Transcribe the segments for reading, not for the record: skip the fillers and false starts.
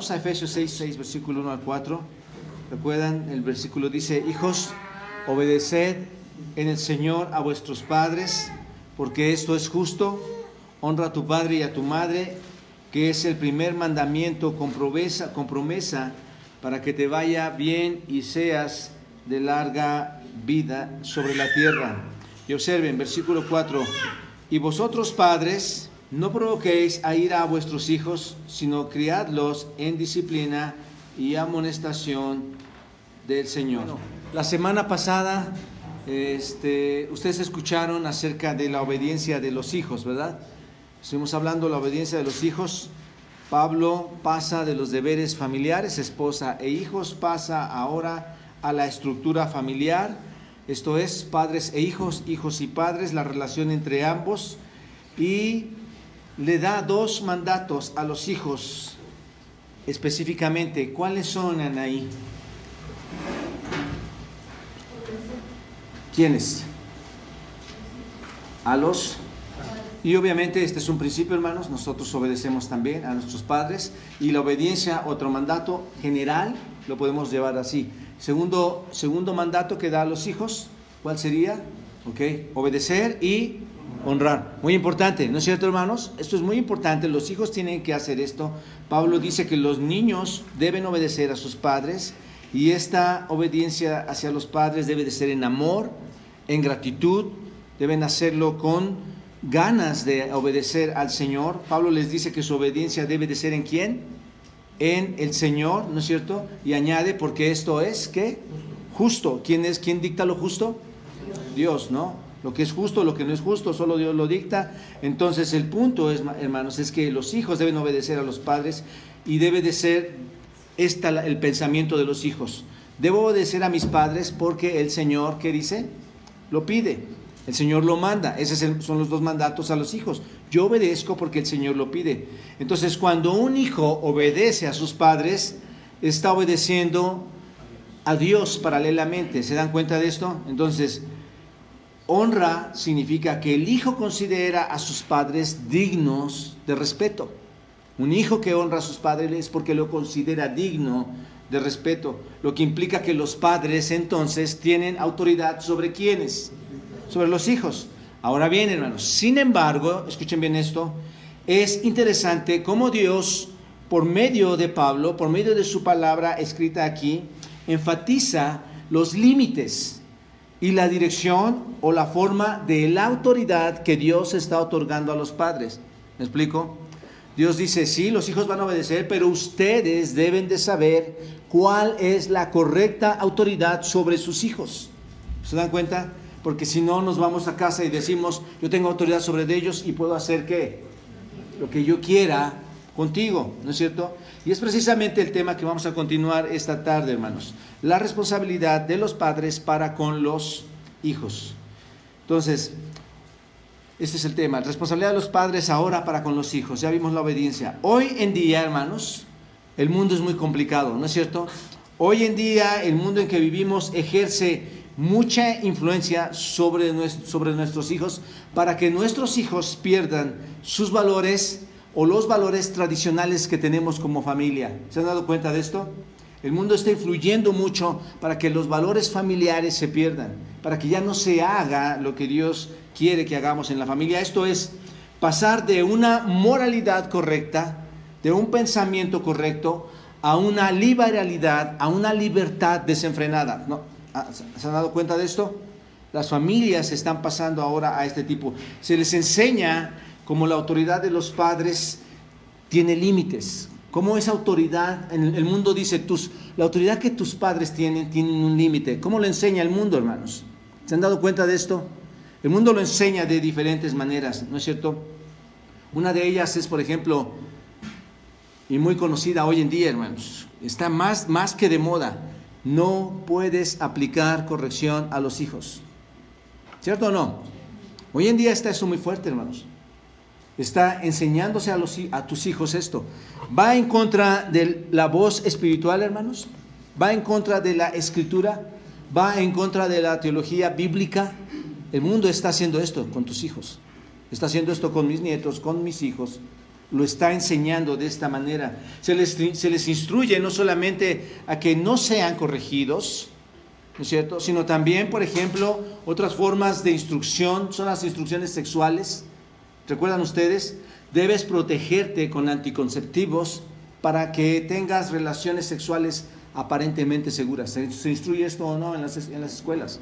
Vamos a Efesios 6, versículo 1 al 4. ¿Recuerdan? El versículo dice: hijos, obedeced en el Señor a vuestros padres, porque esto es justo. Honra a tu padre y a tu madre, que es el primer mandamiento con promesa para que te vaya bien y seas de larga vida sobre la tierra. Y observen, versículo 4: y vosotros padres, no provoquéis a ira a vuestros hijos, sino criadlos en disciplina y amonestación del Señor. Bueno, la semana pasada ustedes escucharon acerca de la obediencia de los hijos, ¿verdad? Estuvimos hablando de la obediencia de los hijos. Pablo pasa de los deberes familiares, esposa e hijos, pasa ahora a la estructura familiar, esto es, padres e hijos, hijos y padres, la relación entre ambos, y le da dos mandatos a los hijos específicamente. ¿Cuáles son, Anaí? ¿Quiénes? A los... Y obviamente este es un principio, hermanos, nosotros obedecemos también a nuestros padres, y la obediencia, otro mandato general, lo podemos llevar así. Segundo mandato que da a los hijos, ¿cuál sería? Obedecer y honrar. Muy importante, ¿no es cierto, hermanos? Esto es muy importante, los hijos tienen que hacer esto. Pablo dice que los niños deben obedecer a sus padres, y esta obediencia hacia los padres debe de ser en amor, en gratitud, deben hacerlo con ganas de obedecer al Señor. Pablo les dice que su obediencia debe de ser ¿en quién? En el Señor, ¿no es cierto? Y añade, porque esto es, ¿qué? Justo. ¿Quién dicta lo justo? Dios, ¿no? Lo que es justo, lo que no es justo, solo Dios lo dicta. Entonces el punto es, hermanos, es que los hijos deben obedecer a los padres, y debe de ser el pensamiento de los hijos. Debo obedecer a mis padres porque el Señor, ¿qué dice? Lo pide. El Señor lo manda. Esos son los dos mandatos a los hijos. Yo obedezco porque el Señor lo pide. Entonces, cuando un hijo obedece a sus padres, está obedeciendo a Dios paralelamente. ¿Se dan cuenta de esto? Entonces, honra significa que el hijo considera a sus padres dignos de respeto. Un hijo que honra a sus padres es porque lo considera digno de respeto, lo que implica que los padres entonces tienen autoridad sobre ¿quiénes? Sobre los hijos. Ahora bien, hermanos, sin embargo, escuchen bien esto, es interesante cómo Dios, por medio de Pablo, por medio de su palabra escrita aquí, enfatiza los límites y la dirección o la forma de la autoridad que Dios está otorgando a los padres. ¿Me explico? Dios dice, sí, los hijos van a obedecer, pero ustedes deben de saber cuál es la correcta autoridad sobre sus hijos. ¿Se dan cuenta? Porque si no, nos vamos a casa y decimos, yo tengo autoridad sobre ellos y puedo hacer ¿qué? Lo que yo quiera contigo, ¿no es cierto? Y es precisamente el tema que vamos a continuar esta tarde, hermanos. La responsabilidad de los padres para con los hijos. Entonces, este es el tema, responsabilidad de los padres ahora para con los hijos. Ya vimos la obediencia. Hoy en día, hermanos, el mundo es muy complicado, ¿no es cierto? Hoy en día, el mundo en que vivimos ejerce mucha influencia sobre nuestros hijos, para que nuestros hijos pierdan sus valores o los valores tradicionales que tenemos como familia. ¿Se han dado cuenta de esto? El mundo está influyendo mucho para que los valores familiares se pierdan, para que ya no se haga lo que Dios quiere que hagamos en la familia. Esto es pasar de una moralidad correcta, de un pensamiento correcto, a una liberalidad, a una libertad desenfrenada, ¿no? ¿Se han dado cuenta de esto? Las familias están pasando ahora a este tipo. Se les enseña como la autoridad de los padres tiene límites. Como esa autoridad, en el mundo dice, la autoridad que tus padres tienen un límite. ¿Cómo lo enseña el mundo, hermanos? ¿Se han dado cuenta de esto? El mundo lo enseña de diferentes maneras, ¿no es cierto? Una de ellas es, por ejemplo, y muy conocida hoy en día, hermanos, está más que de moda. No puedes aplicar corrección a los hijos. ¿Cierto o no? Hoy en día está eso muy fuerte, hermanos. Está enseñándose a tus hijos esto. Va en contra de la voz espiritual, hermanos. Va en contra de la escritura. Va en contra de la teología bíblica. El mundo está haciendo esto con tus hijos. Está haciendo esto con mis nietos, con mis hijos. lo está enseñando de esta manera. Se les instruye no solamente a que no sean corregidos, ¿no es cierto?, sino también, por ejemplo, otras formas de instrucción son las instrucciones sexuales. ¿Recuerdan ustedes? Debes protegerte con anticonceptivos para que tengas relaciones sexuales aparentemente seguras. ¿Se instruye esto o no en las escuelas?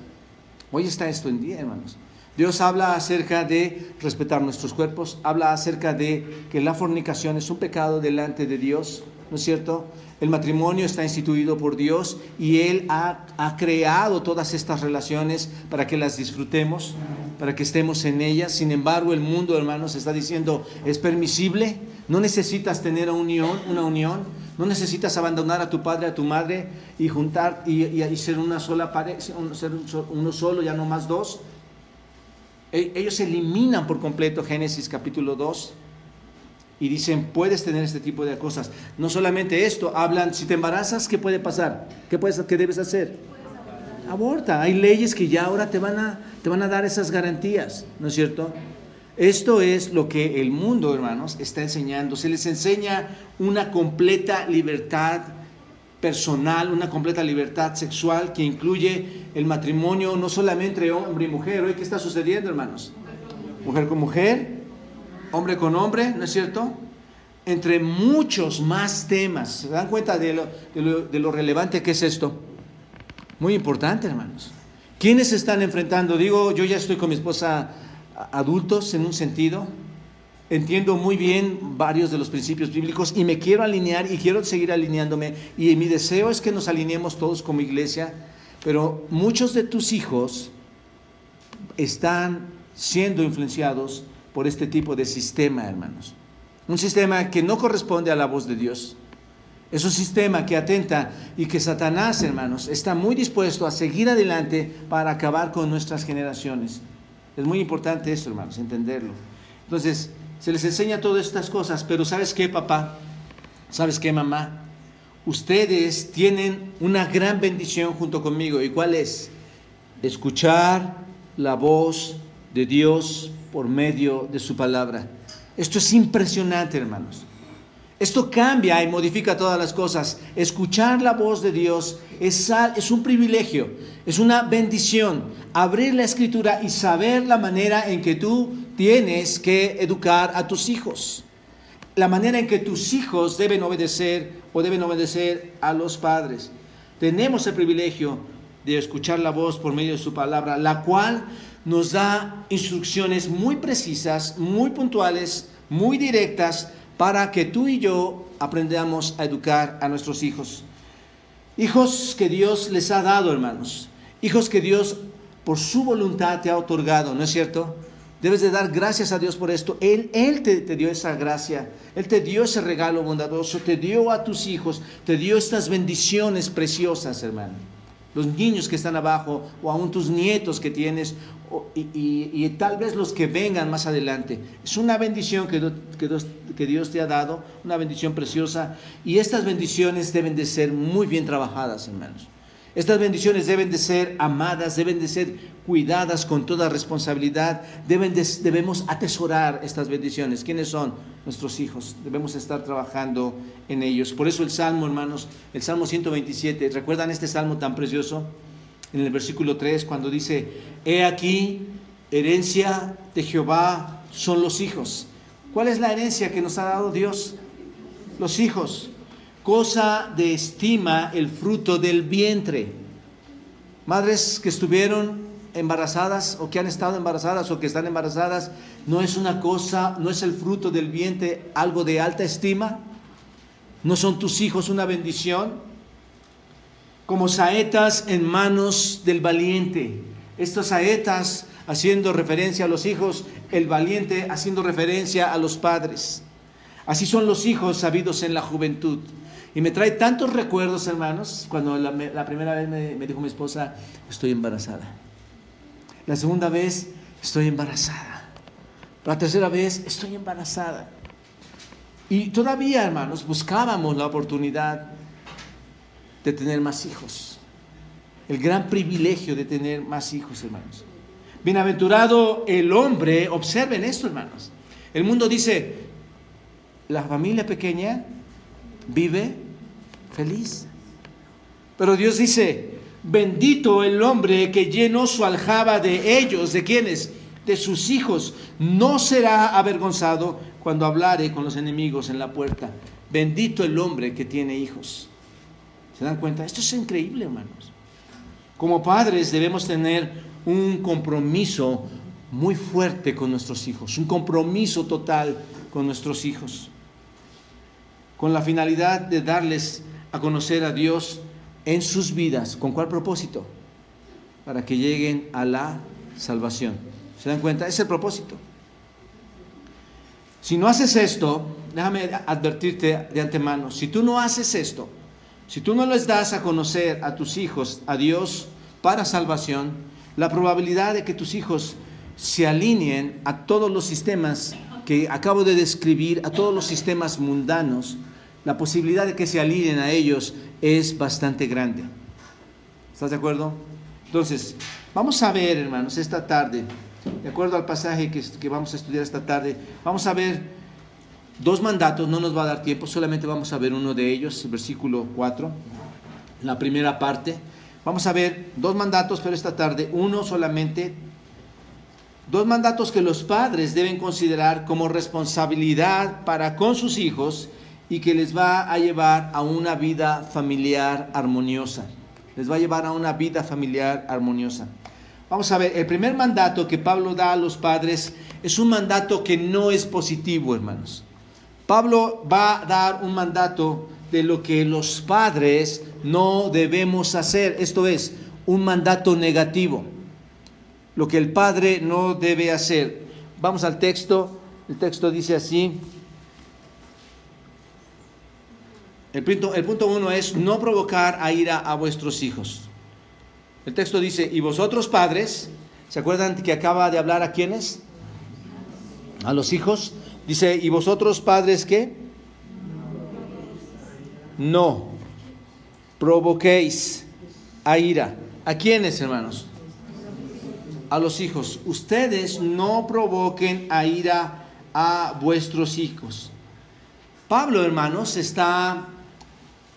Hoy está esto en día, hermanos. Dios habla acerca de respetar nuestros cuerpos, habla acerca de que la fornicación es un pecado delante de Dios, ¿no es cierto? El matrimonio está instituido por Dios y Él ha creado todas estas relaciones para que las disfrutemos, para que estemos en ellas. Sin embargo, el mundo, hermanos, está diciendo, es permisible, no necesitas tener una unión, no necesitas abandonar a tu padre, a tu madre y juntar y ser una sola pareja, ser uno solo, ya no más dos. Ellos eliminan por completo Génesis capítulo 2 y dicen, puedes tener este tipo de cosas. No solamente esto, hablan, si te embarazas, ¿qué puede pasar? ¿Qué debes hacer? Aborta. Hay leyes que ya ahora te van a dar esas garantías, ¿no es cierto? Esto es lo que el mundo, hermanos, está enseñando. Se les enseña una completa libertad personal, una completa libertad sexual que incluye el matrimonio no solamente entre hombre y mujer. Hoy, ¿qué está sucediendo, hermanos? Mujer con mujer, hombre con hombre, ¿no es cierto? Entre muchos más temas. ¿Se dan cuenta de lo relevante que es esto? Muy importante, hermanos. ¿Quiénes se están enfrentando? Digo, yo ya estoy con mi esposa adultos en un sentido. Entiendo muy bien varios de los principios bíblicos y me quiero alinear y quiero seguir alineándome. Y mi deseo es que nos alineemos todos como iglesia. Pero muchos de tus hijos están siendo influenciados por este tipo de sistema, hermanos. Un sistema que no corresponde a la voz de Dios. Es un sistema que atenta y que Satanás, hermanos, está muy dispuesto a seguir adelante para acabar con nuestras generaciones. Es muy importante esto, hermanos, entenderlo. Entonces, se les enseña todas estas cosas, pero ¿sabes qué, papá? ¿Sabes qué, mamá? Ustedes tienen una gran bendición junto conmigo. ¿Y cuál es? Escuchar la voz de Dios por medio de su palabra. Esto es impresionante, hermanos. Esto cambia y modifica todas las cosas. Escuchar la voz de Dios es un privilegio, es una bendición. Abrir la Escritura y saber la manera en que tú tienes que educar a tus hijos. La manera en que tus hijos deben obedecer a los padres. Tenemos el privilegio de escuchar la voz por medio de su palabra, la cual nos da instrucciones muy precisas, muy puntuales, muy directas, para que tú y yo aprendamos a educar a nuestros hijos. Hijos que Dios les ha dado, hermanos. Hijos que Dios por su voluntad te ha otorgado, ¿no es cierto? Debes de dar gracias a Dios por esto. Él te dio esa gracia. Él te dio ese regalo bondadoso. Te dio a tus hijos. Te dio estas bendiciones preciosas, hermano. Los niños que están abajo, o aún tus nietos que tienes, y tal vez los que vengan más adelante. Es una bendición que Dios te ha dado, una bendición preciosa, y estas bendiciones deben de ser muy bien trabajadas, hermanos. Estas bendiciones deben de ser amadas, deben de ser cuidadas con toda responsabilidad. Debemos atesorar estas bendiciones. ¿Quiénes son? Nuestros hijos. Debemos estar trabajando en ellos. Por eso el Salmo, hermanos, el Salmo 127, ¿recuerdan este Salmo tan precioso? En el versículo 3, cuando dice, he aquí, herencia de Jehová son los hijos. ¿Cuál es la herencia que nos ha dado Dios? Los hijos. Cosa de estima el fruto del vientre. Madres que estuvieron embarazadas o que han estado embarazadas o que están embarazadas, no es el fruto del vientre algo de alta estima. ¿No son tus hijos una bendición? Como saetas en manos del valiente. Estas saetas haciendo referencia a los hijos, el valiente haciendo referencia a los padres. Así son los hijos sabidos en la juventud. Y me trae tantos recuerdos, hermanos, cuando la primera vez me dijo mi esposa, estoy embarazada. La segunda vez, estoy embarazada. La tercera vez, estoy embarazada. Y todavía, hermanos, buscábamos la oportunidad de tener más hijos. El gran privilegio de tener más hijos, hermanos. Bienaventurado el hombre, observen esto, hermanos. El mundo dice, la familia pequeña vive feliz. Pero Dios dice, bendito el hombre que llenó su aljaba de ellos. ¿De quiénes? De sus hijos. No será avergonzado cuando hablare con los enemigos en la puerta. Bendito el hombre que tiene hijos. ¿Se dan cuenta? Esto es increíble, hermanos. Como padres debemos tener un compromiso muy fuerte con nuestros hijos, un compromiso total con nuestros hijos, con la finalidad de darles a conocer a Dios en sus vidas. ¿Con cuál propósito? Para que lleguen a la salvación. ¿Se dan cuenta? Ese es el propósito. Si no haces esto, déjame advertirte de antemano, si tú no haces esto, si tú no les das a conocer a tus hijos a Dios para salvación, la probabilidad de que tus hijos se alineen a todos los sistemas que acabo de describir, a todos los sistemas mundanos, la posibilidad de que se alineen a ellos es bastante grande. ¿Estás de acuerdo? Entonces, vamos a ver, hermanos, esta tarde, de acuerdo al pasaje que vamos a estudiar esta tarde, vamos a ver dos mandatos. No nos va a dar tiempo, solamente vamos a ver uno de ellos, el versículo 4, la primera parte. Vamos a ver dos mandatos, pero esta tarde uno solamente. Dos mandatos que los padres deben considerar como responsabilidad para con sus hijos y que les va a llevar a una vida familiar armoniosa. Les va a llevar a una vida familiar armoniosa. Vamos a ver, el primer mandato que Pablo da a los padres es un mandato que no es positivo, hermanos. Pablo va a dar un mandato de lo que los padres no debemos hacer. Esto es, un mandato negativo. Lo que el padre no debe hacer. Vamos al texto. El texto dice así. El punto 1 es no provocar a ira a vuestros hijos. El texto dice, y vosotros padres, ¿se acuerdan que acaba de hablar a quiénes? A los hijos. Dice, y vosotros padres, ¿qué? No provoquéis a ira. ¿A quiénes, hermanos? A los hijos. Ustedes no provoquen a ira a vuestros hijos. Pablo, hermanos, está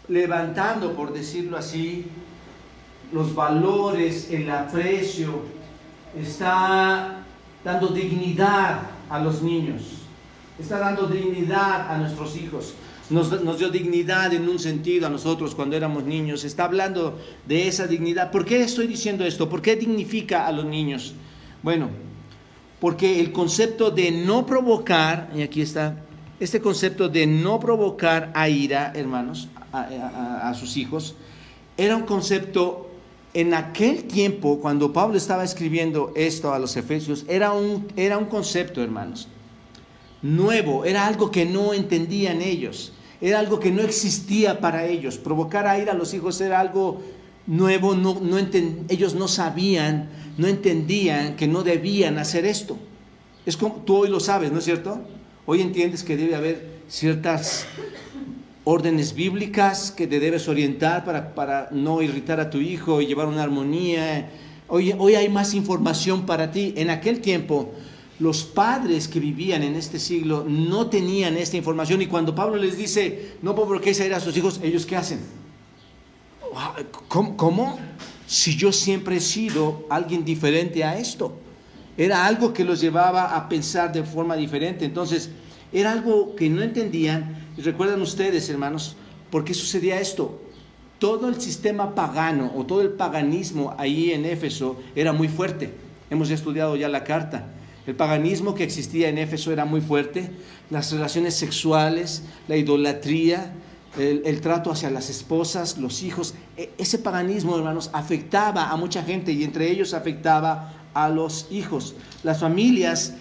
levantando, por decirlo así, los valores, el aprecio, está dando dignidad a los niños, está dando dignidad a nuestros hijos. Nos dio dignidad en un sentido a nosotros cuando éramos niños. Está hablando de esa dignidad. ¿Por qué estoy diciendo esto? ¿Por qué dignifica a los niños? Bueno, porque el concepto de no provocar, y aquí está, este concepto de no provocar a ira, hermanos, a sus hijos, era un concepto en aquel tiempo, cuando Pablo estaba escribiendo esto a los Efesios, era un concepto, hermanos, nuevo, era algo que no entendían ellos, era algo que no existía para ellos. Provocar a ira a los hijos era algo nuevo, ellos no sabían, no entendían que no debían hacer esto. Es como tú hoy lo sabes, ¿no es cierto? Hoy entiendes que debe haber ciertas órdenes bíblicas que te debes orientar para no irritar a tu hijo y llevar una armonía. Hoy hay más información para ti. En aquel tiempo, los padres que vivían en este siglo no tenían esta información, y cuando Pablo les dice, no provoquéis a ira a sus hijos, ¿ellos qué hacen? ¿Cómo? Si yo siempre he sido alguien diferente a esto. Era algo que los llevaba a pensar de forma diferente. Entonces, era algo que no entendían. Y recuerdan ustedes, hermanos, ¿por qué sucedía esto? Todo el sistema pagano o todo el paganismo ahí en Éfeso era muy fuerte. Hemos estudiado ya la carta. El paganismo que existía en Éfeso era muy fuerte. Las relaciones sexuales, la idolatría, el trato hacia las esposas, los hijos. Ese paganismo, hermanos, afectaba a mucha gente, y entre ellos afectaba a los hijos. Las familias,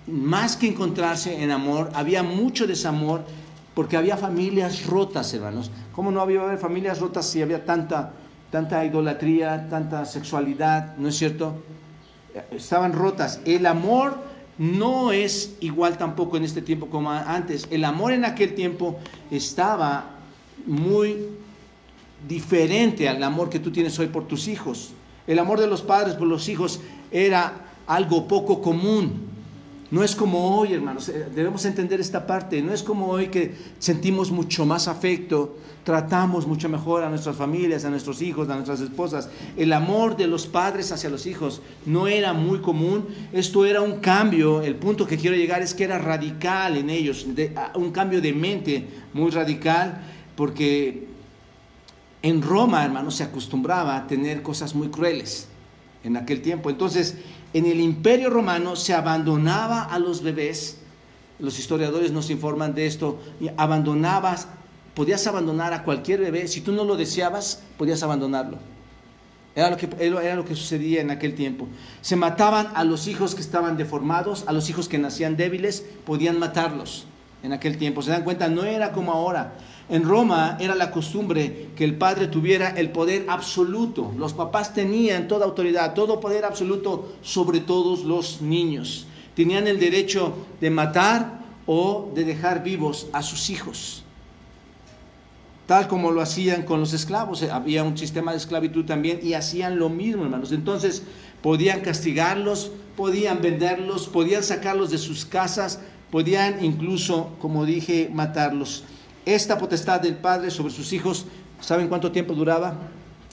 más que encontrarse en amor, había mucho desamor, porque había familias rotas, hermanos. ¿Cómo no había familias rotas si había tanta idolatría, tanta sexualidad? ¿No es cierto? Estaban rotas. El amor no es igual tampoco en este tiempo como antes. El amor en aquel tiempo estaba muy diferente al amor que tú tienes hoy por tus hijos. El amor de los padres por los hijos era algo poco común. No es como hoy, hermanos, debemos entender esta parte. No es como hoy que sentimos mucho más afecto, tratamos mucho mejor a nuestras familias, a nuestros hijos, a nuestras esposas. El amor de los padres hacia los hijos no era muy común. Esto era un cambio. El punto que quiero llegar es que era radical en ellos, un cambio de mente muy radical, porque en Roma, hermanos, se acostumbraba a tener cosas muy crueles en aquel tiempo. Entonces, en el Imperio Romano se abandonaba a los bebés. Los historiadores nos informan de esto. Podías abandonar a cualquier bebé. Si tú no lo deseabas, podías abandonarlo. Era lo que sucedía en aquel tiempo. Se mataban a los hijos que estaban deformados, a los hijos que nacían débiles, podían matarlos en aquel tiempo. ¿Se dan cuenta? No era como ahora. En Roma era la costumbre que el padre tuviera el poder absoluto. Los papás tenían toda autoridad, todo poder absoluto sobre todos los niños. Tenían el derecho de matar o de dejar vivos a sus hijos, tal como lo hacían con los esclavos. Había un sistema de esclavitud también y hacían lo mismo, hermanos. Entonces podían castigarlos, podían venderlos, podían sacarlos de sus casas, podían incluso, como dije, matarlos. Esta potestad del padre sobre sus hijos, ¿saben cuánto tiempo duraba?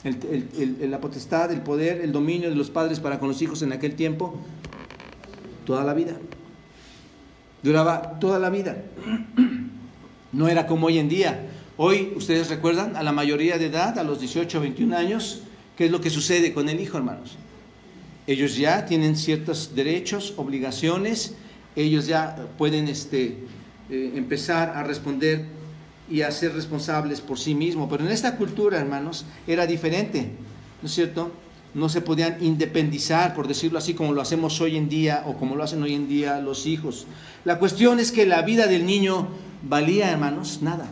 La potestad, el poder, el dominio de los padres para con los hijos en aquel tiempo, toda la vida. Duraba toda la vida. No era como hoy en día. Hoy, ustedes recuerdan, a la mayoría de edad, a los 18 o 21 años, ¿qué es lo que sucede con el hijo, hermanos? Ellos ya tienen ciertos derechos, obligaciones, ellos ya pueden empezar a responder y a ser responsables por sí mismos. Pero en esta cultura, hermanos, era diferente, ¿no es cierto? No se podían independizar, por decirlo así, como lo hacemos hoy en día o como lo hacen hoy en día los hijos. La cuestión es que la vida del niño valía, hermanos, nada.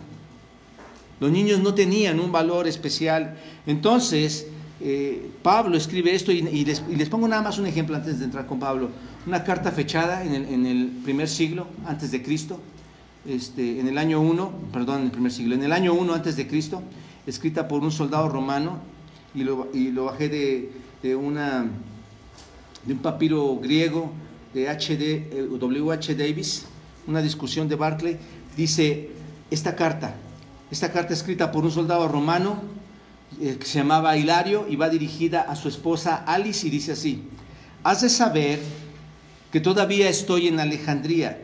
Los niños no tenían un valor especial. Entonces, Pablo escribe esto y les pongo nada más un ejemplo antes de entrar con Pablo. Una carta fechada en el primer siglo antes de Cristo. En el año 1, perdón, en el primer siglo, en el año 1 antes de Cristo, escrita por un soldado romano, y lo bajé de un papiro griego de W.H. Davis, una discusión de Barclay. Dice esta carta escrita por un soldado romano que se llamaba Hilario y va dirigida a su esposa Alice, y dice así: has de saber que todavía estoy en Alejandría,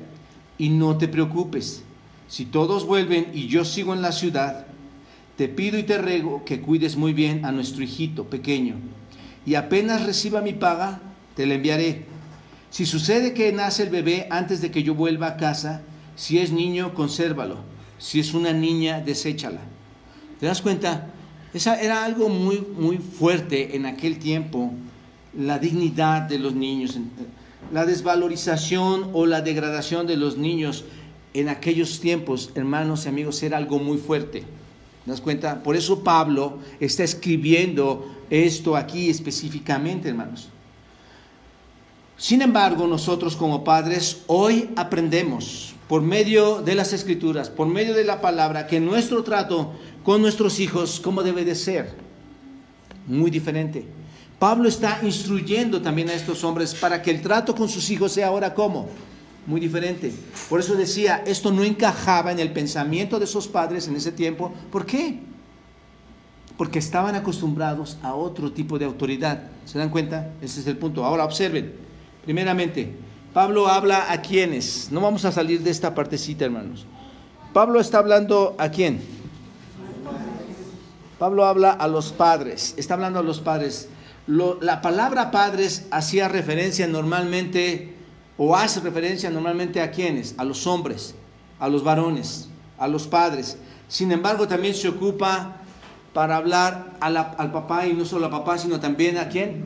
y no te preocupes, si todos vuelven y yo sigo en la ciudad, te pido y te ruego que cuides muy bien a nuestro hijito pequeño, y apenas reciba mi paga, te la enviaré. Si sucede que nace el bebé antes de que yo vuelva a casa, si es niño, consérvalo, si es una niña, deséchala. ¿Te das cuenta? Esa era algo muy, muy fuerte en aquel tiempo, la dignidad de los niños. La desvalorización o la degradación de los niños en aquellos tiempos, hermanos y amigos, era algo muy fuerte. ¿Te das cuenta? Por eso Pablo está escribiendo esto aquí específicamente, hermanos. Sin embargo, nosotros como padres hoy aprendemos por medio de las Escrituras, por medio de la palabra, que nuestro trato con nuestros hijos, ¿cómo debe de ser? Muy diferente. Pablo está instruyendo también a estos hombres para que el trato con sus hijos sea ahora ¿cómo? Muy diferente. Por eso decía, esto no encajaba en el pensamiento de esos padres en ese tiempo. ¿Por qué? Porque estaban acostumbrados a otro tipo de autoridad. ¿Se dan cuenta? Ese es el punto. Ahora observen. Primeramente, Pablo habla a quiénes. No vamos a salir de esta partecita, hermanos. Pablo está hablando ¿a quién? Pablo habla a los padres. Está hablando a los padres. La palabra padres hacía referencia normalmente, o hace referencia normalmente a quiénes, a los hombres, a los varones, a los padres. Sin embargo, también se ocupa para hablar al papá, y no solo al papá, sino también a quién,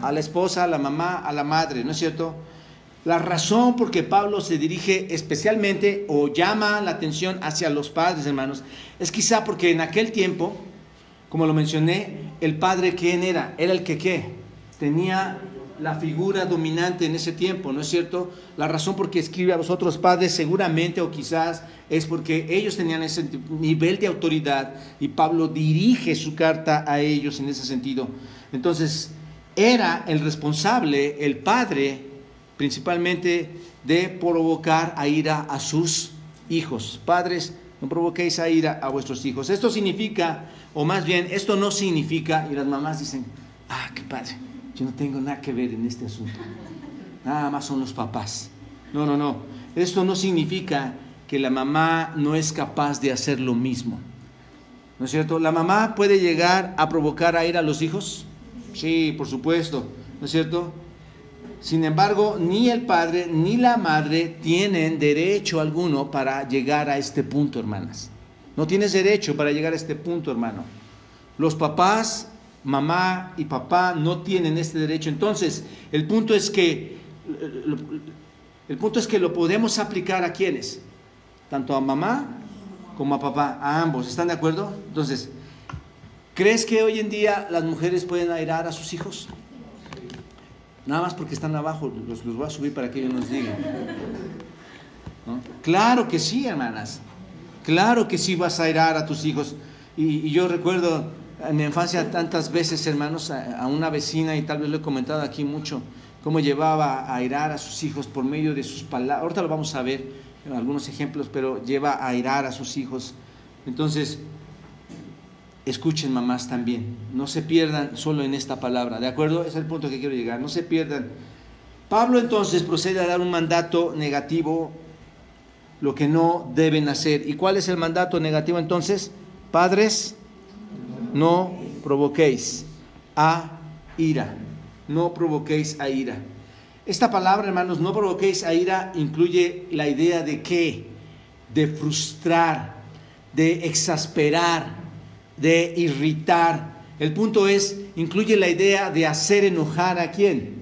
a la esposa, a la mamá, a la madre, ¿no es cierto? La razón por que Pablo se dirige especialmente o llama la atención hacia los padres, hermanos, es quizá porque en aquel tiempo, como lo mencioné, el padre, ¿quién era? Era el que ¿qué? Tenía la figura dominante en ese tiempo, ¿no es cierto? La razón por que escribe a los otros padres seguramente o quizás es porque ellos tenían ese nivel de autoridad y Pablo dirige su carta a ellos en ese sentido. Entonces, era el responsable, el padre principalmente de provocar a ira a sus hijos. Padres, no provoquéis a ira a vuestros hijos. Esto significa, o más bien, esto no significa, y las mamás dicen, qué padre, yo no tengo nada que ver en este asunto. Nada más son los papás. No. Esto no significa que la mamá no es capaz de hacer lo mismo. ¿No es cierto? ¿La mamá puede llegar a provocar a ira a los hijos? Sí, por supuesto. ¿No es cierto? Sin embargo, ni el padre ni la madre tienen derecho alguno para llegar a este punto, hermanas. No tienes derecho para llegar a este punto, hermano. Los papás, mamá y papá no tienen este derecho. Entonces, el punto es que lo podemos aplicar a ¿quiénes? Tanto a mamá como a papá, a ambos. ¿Están de acuerdo? Entonces, ¿crees que hoy en día las mujeres pueden airar a sus hijos? Nada más porque están abajo, los voy a subir para que ellos nos digan, ¿no? Claro que sí, hermanas. Claro que sí vas a airar a tus hijos. Y yo recuerdo en mi infancia tantas veces, hermanos, a una vecina, y tal vez lo he comentado aquí mucho, cómo llevaba a airar a sus hijos por medio de sus palabras. Ahorita lo vamos a ver en algunos ejemplos, pero lleva a airar a sus hijos. Entonces, escuchen, mamás, también, no se pierdan solo en esta palabra, ¿de acuerdo? Ese es el punto que quiero llegar, no se pierdan. Pablo entonces procede a dar un mandato negativo, lo que no deben hacer. ¿Y cuál es el mandato negativo entonces? Padres, no provoquéis a ira, no provoquéis a ira. Esta palabra, hermanos, no provoquéis a ira, incluye la idea de ¿qué? De frustrar, de exasperar, de irritar. El punto es, incluye la idea de hacer enojar ¿a quién?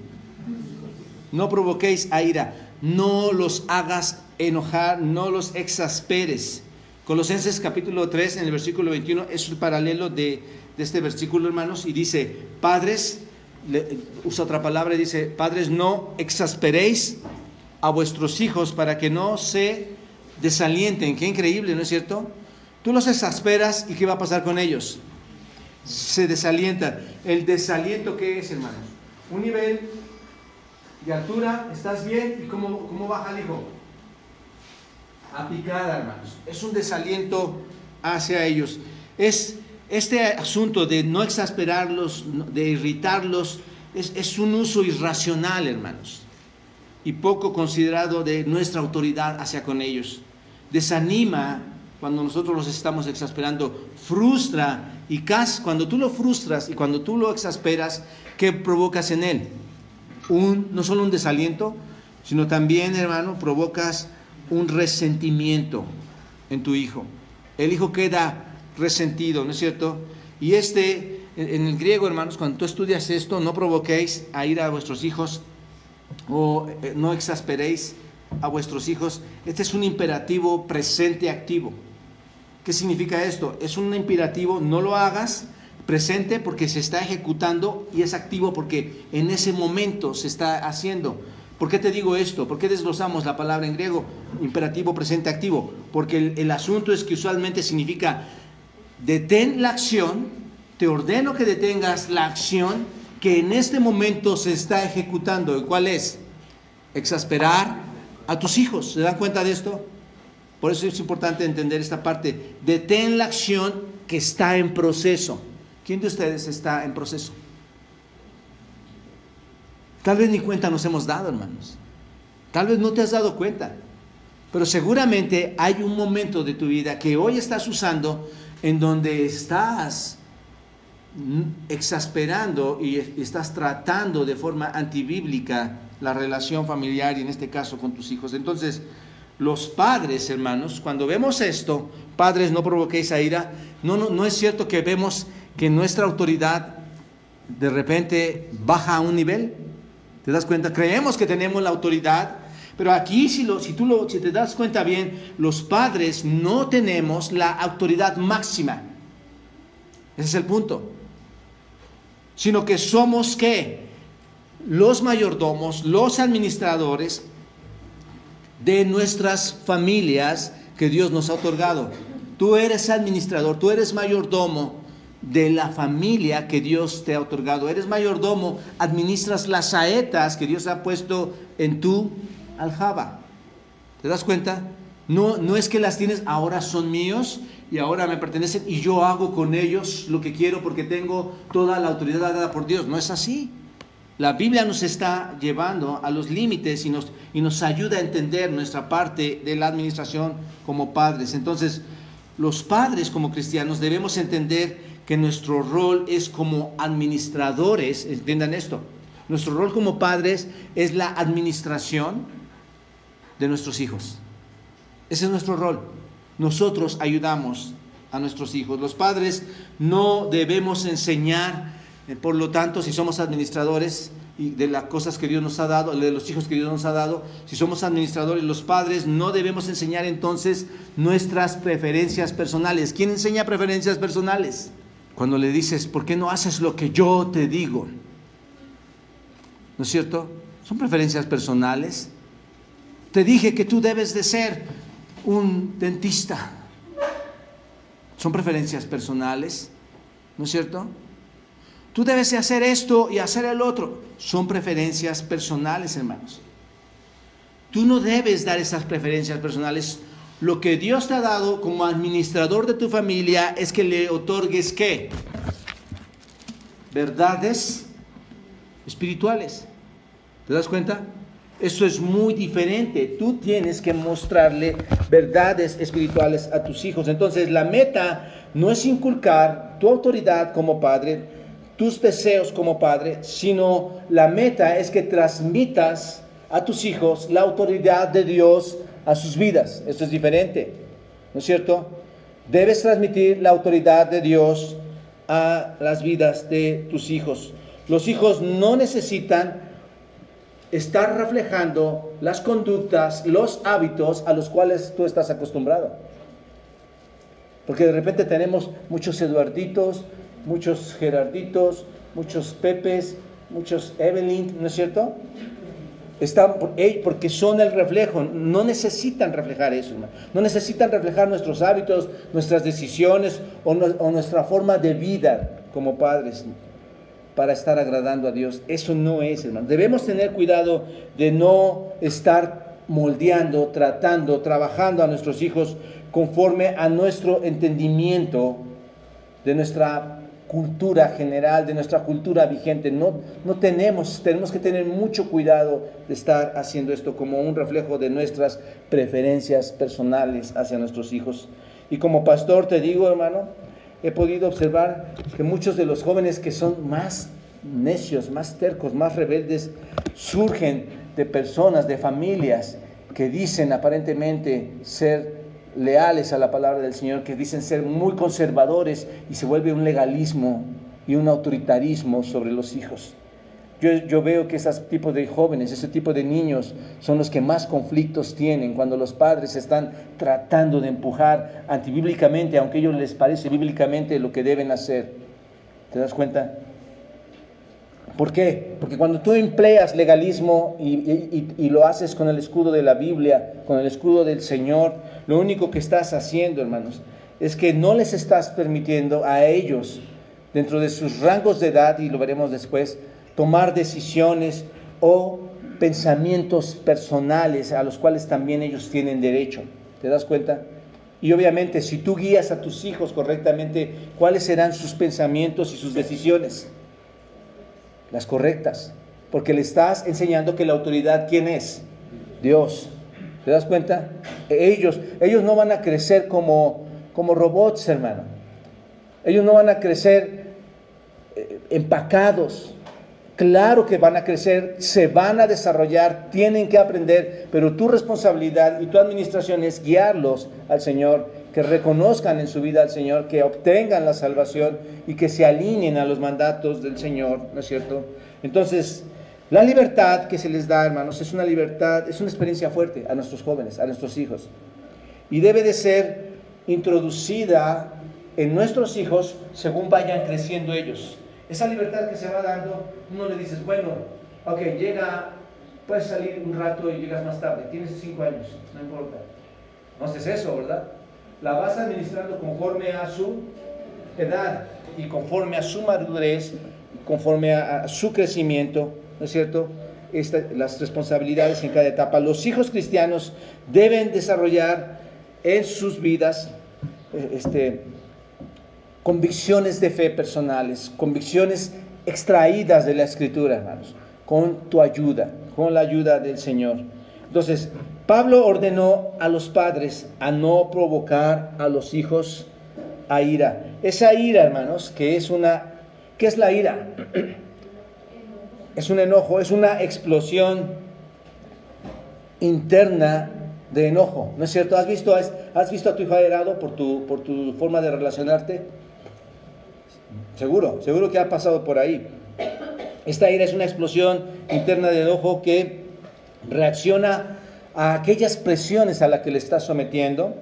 No provoquéis a ira, no los hagas enojar, no los exasperes. Colosenses capítulo 3, en el versículo 21, es el paralelo de este versículo, hermanos, y dice, padres, usa otra palabra y dice, padres, no exasperéis a vuestros hijos para que no se desalienten. Qué increíble, ¿no es cierto? Tú los exasperas y ¿qué va a pasar con ellos? Se desalientan. ¿El desaliento qué es, hermanos? Un nivel de altura, ¿estás bien? ¿Y cómo baja el hijo? A picada, hermanos. Es un desaliento hacia ellos. Es este asunto de no exasperarlos, de irritarlos, es un uso irracional, hermanos, y poco considerado de nuestra autoridad hacia con ellos. Desanima cuando nosotros los estamos exasperando, frustra, y cuando tú lo frustras y cuando tú lo exasperas, ¿qué provocas en él? No solo un desaliento, sino también, hermano, provocas un resentimiento en tu hijo. El hijo queda resentido, ¿no es cierto? Y en el griego, hermanos, cuando tú estudias esto, no provoquéis a ira a vuestros hijos, o no exasperéis a vuestros hijos. Este es un imperativo presente activo. ¿Qué significa esto? Es un imperativo, no lo hagas, presente porque se está ejecutando, y es activo porque en ese momento se está haciendo. ¿Por qué te digo esto? ¿Por qué desglosamos la palabra en griego? Imperativo presente activo. Porque el asunto es que usualmente significa detén la acción, te ordeno que detengas la acción que en este momento se está ejecutando. ¿Y cuál es? Exasperar a tus hijos. ¿Se dan cuenta de esto? Por eso es importante entender esta parte. Detén la acción que está en proceso. ¿Quién de ustedes está en proceso? Tal vez ni cuenta nos hemos dado, hermanos. Tal vez no te has dado cuenta. Pero seguramente hay un momento de tu vida que hoy estás usando en donde estás exasperando y estás tratando de forma antibíblica la relación familiar, y en este caso con tus hijos. Entonces, los padres, hermanos, cuando vemos esto, padres, no provoquéis a ira, no es cierto que vemos que nuestra autoridad de repente baja a un nivel. ¿Te das cuenta? Creemos que tenemos la autoridad, pero aquí si te das cuenta bien, los padres no tenemos la autoridad máxima. Ese es el punto. Sino que somos ¿qué? Los mayordomos, los administradores de nuestras familias que Dios nos ha otorgado. Tú eres administrador, tú eres mayordomo de la familia que Dios te ha otorgado. Eres mayordomo, administras las saetas que Dios ha puesto en tu aljaba. ¿Te das cuenta? No es que las tienes, ahora son míos y ahora me pertenecen y yo hago con ellos lo que quiero porque tengo toda la autoridad dada por Dios. No es así. La Biblia nos está llevando a los límites y nos ayuda a entender nuestra parte de la administración como padres. Entonces, los padres como cristianos debemos entender que nuestro rol es como administradores. Entiendan esto. Nuestro rol como padres es la administración de nuestros hijos. Ese es nuestro rol. Nosotros ayudamos a nuestros hijos. Los padres no debemos enseñar. Por lo tanto, si somos administradores y de las cosas que Dios nos ha dado, de los hijos que Dios nos ha dado, si somos administradores, los padres no debemos enseñar entonces nuestras preferencias personales. ¿Quién enseña preferencias personales? Cuando le dices, ¿por qué no haces lo que yo te digo? ¿No es cierto? Son preferencias personales. Te dije que tú debes de ser un dentista. Son preferencias personales, ¿no es cierto? Tú debes de hacer esto y hacer el otro. Son preferencias personales, hermanos. Tú no debes dar esas preferencias personales. Lo que Dios te ha dado como administrador de tu familia es que le otorgues, ¿qué? Verdades espirituales. ¿Te das cuenta? Eso es muy diferente. Tú tienes que mostrarle verdades espirituales a tus hijos. Entonces, la meta no es inculcar tu autoridad como padre, tus deseos como padre, sino la meta es que transmitas a tus hijos la autoridad de Dios a sus vidas. Esto es diferente, ¿no es cierto? Debes transmitir la autoridad de Dios a las vidas de tus hijos. Los hijos no necesitan estar reflejando las conductas, los hábitos a los cuales tú estás acostumbrado. Porque de repente tenemos muchos Eduarditos, muchos Gerarditos, muchos Pepes, muchos Evelyn, ¿no es cierto? Están porque son el reflejo, no necesitan reflejar eso, no necesitan reflejar nuestros hábitos, nuestras decisiones o nuestra forma de vida como padres para estar agradando a Dios. Eso no es, hermano. Debemos tener cuidado de no estar moldeando, tratando, trabajando a nuestros hijos conforme a nuestro entendimiento de nuestra cultura general, de nuestra cultura vigente. Tenemos que tener mucho cuidado de estar haciendo esto como un reflejo de nuestras preferencias personales hacia nuestros hijos. Y como pastor te digo, hermano, he podido observar que muchos de los jóvenes que son más necios, más tercos, más rebeldes, surgen de personas, de familias que dicen aparentemente ser leales a la palabra del Señor, que dicen ser muy conservadores, y se vuelve un legalismo y un autoritarismo sobre los hijos. Yo veo que ese tipo de jóvenes, ese tipo de niños son los que más conflictos tienen cuando los padres están tratando de empujar antibíblicamente, aunque a ellos les parece bíblicamente lo que deben hacer. ¿Te das cuenta? ¿Por qué? Porque cuando tú empleas legalismo y lo haces con el escudo de la Biblia, con el escudo del Señor, lo único que estás haciendo, hermanos, es que no les estás permitiendo a ellos, dentro de sus rangos de edad, y lo veremos después, tomar decisiones o pensamientos personales a los cuales también ellos tienen derecho. ¿Te das cuenta? Y obviamente, si tú guías a tus hijos correctamente, ¿cuáles serán sus pensamientos y sus decisiones? Las correctas, porque le estás enseñando que la autoridad, ¿quién es? Dios. ¿Te das cuenta? Ellos no van a crecer como robots, hermano. Ellos no van a crecer empacados. Claro que van a crecer, se van a desarrollar, tienen que aprender, pero tu responsabilidad y tu administración es guiarlos al Señor, que reconozcan en su vida al Señor, que obtengan la salvación y que se alineen a los mandatos del Señor, ¿no es cierto? Entonces, la libertad que se les da, hermanos, es una libertad, es una experiencia fuerte a nuestros jóvenes, a nuestros hijos, y debe de ser introducida en nuestros hijos según vayan creciendo ellos. Esa libertad que se va dando, uno le dices, bueno, ok, puedes salir un rato y llegas más tarde, tienes 5 años, no importa. No haces eso, ¿verdad? La vas administrando conforme a su edad y conforme a su madurez, conforme a su crecimiento, ¿no es cierto? las responsabilidades en cada etapa. Los hijos cristianos deben desarrollar en sus vidas convicciones de fe personales, convicciones extraídas de la Escritura, hermanos, con tu ayuda, con la ayuda del Señor. Entonces, Pablo ordenó a los padres a no provocar a los hijos a ira. Esa ira, hermanos, ¿qué es la ira? Es un enojo, es una explosión interna de enojo, ¿no es cierto? ¿Has visto a tu hijo airado por tu forma de relacionarte? Seguro que ha pasado por ahí. Esta ira es una explosión interna de enojo que reacciona a aquellas presiones a las que le estás sometiendo,